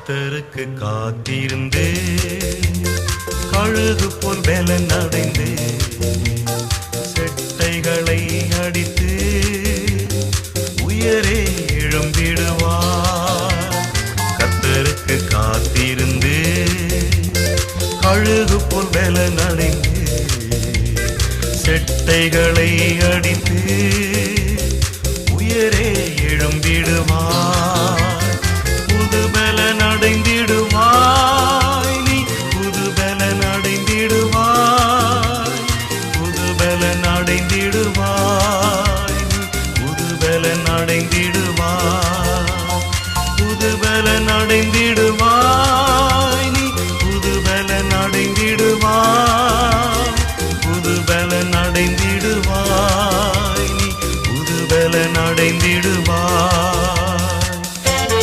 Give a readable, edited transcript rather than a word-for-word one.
கர்த்தருக்கு காத்திருந்து கழுகு போல் பலன் அடைந்து செட்டைகளை அடித்து உயரே எழும்பிடுவார். கர்த்தருக்கு காத்திருந்து கழுகு போல் பலன் அடைந்து செட்டைகளை அடித்து உயரே எழும்பிடுவார். புது பலன் அடைந்திடுவாய் நீ, புது பலன் அடைந்திடுவாய், புது பலன் அடைந்திடுவாய் நீ, புது பலன் அடைந்திடுவாய், புது பலன் அடைந்திடுவாய்.